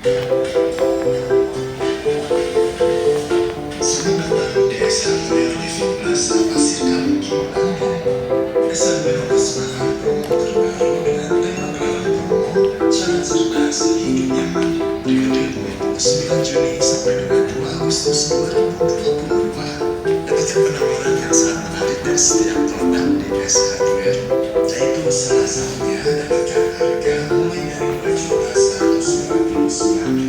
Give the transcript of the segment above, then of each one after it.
Selamat datang di Extraordinary Living Plaza Pasir Kamu Gimana? Sambil bersemakan promo terbaru dengan tema kenalan promo cara cerdas hidup nyaman periode 29 Juni sampai dengan 2 Agustus 2022. Dapatkan penawaran yang sangat menarik dari setiap produk di S Hardware, yaitu salah satunya dapatkan harga mulai dari 2.199.000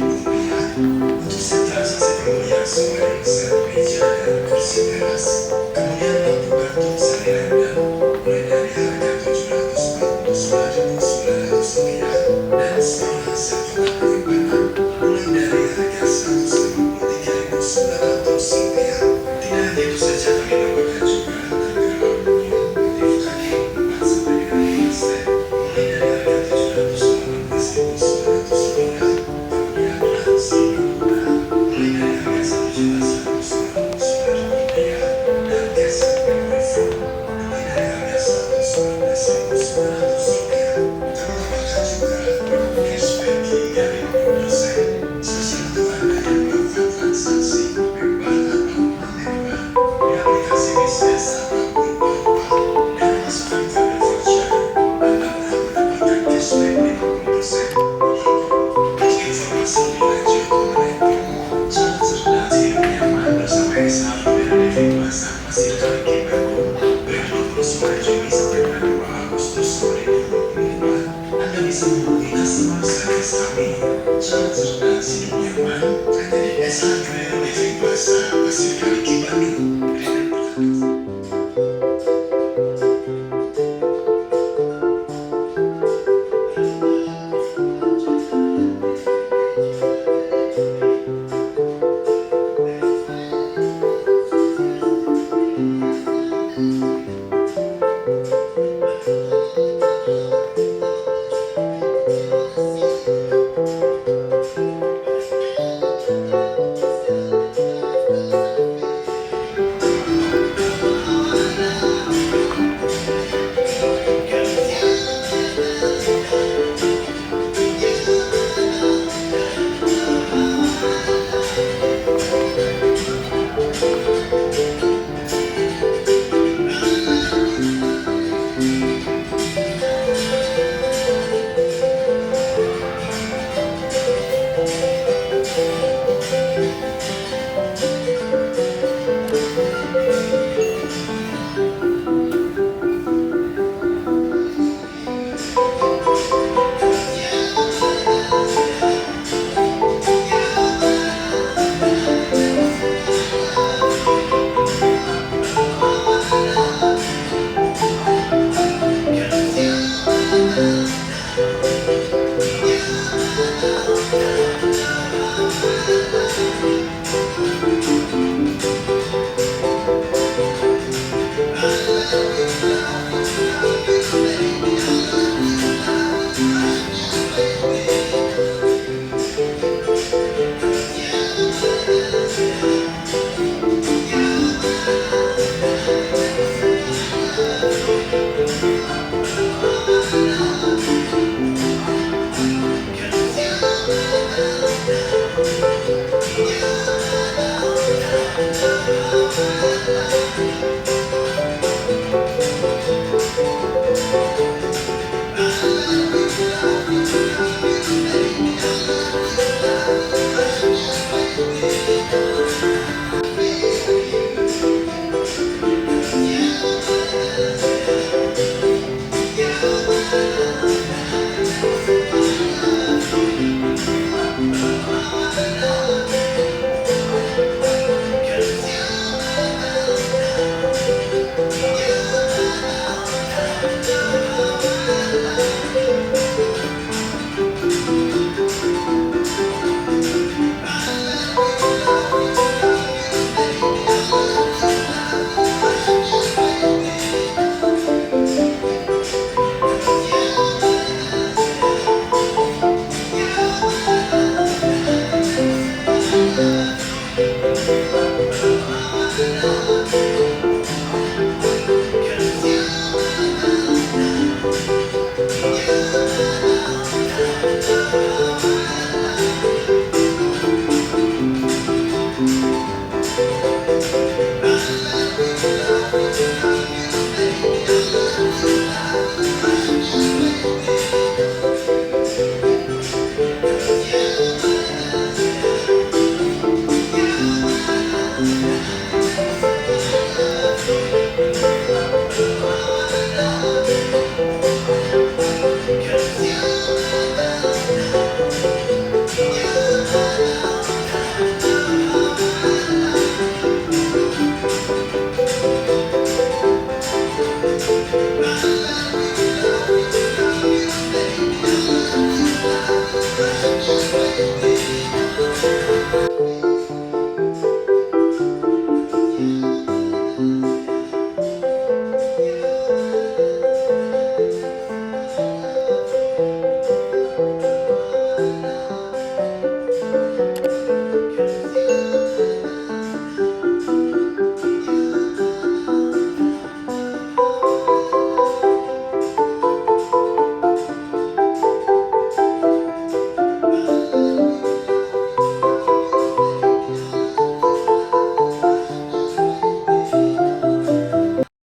rupiah untuk set transaksi promo yang sesuai set meja dan kursi teras. Kemudian lampu gantung salinan dan mulai dari harga 749.900 rupiah dan setelah set penyimpanan mulai dari harga 153.900 rupiah. Tidak hanya itu saja, kami tambahkan juga harga aluminium motif kaki 4 sampai dengan 5 set mulai dari harga 718.900 rupiah. Kemudian langsung bunga mulai dari harga 1.199.000 rupiah dan keset memori full mulai dari harga 119.900 rupiah. Kami tambahkan juga promo cashback hingga 50% spesial untuk Anda yang melakukan transaksi mebah atau non-mebah di aplikasi Misty atau berputar-putar dan masukkan kode voucher. Anda berhak mendapatkan cashback 50%. Untuk informasi lebih lanjut mengenai promo cara cerdas hidup nyaman bersama S Hardware Living Plaza Pasir Kaling Bandung dari 29 Juni sampai dengan 2 Agustus 2022, Anda bisa menghubungi customer service kami. Cara cerdas hidup nyaman hanya di S Hardware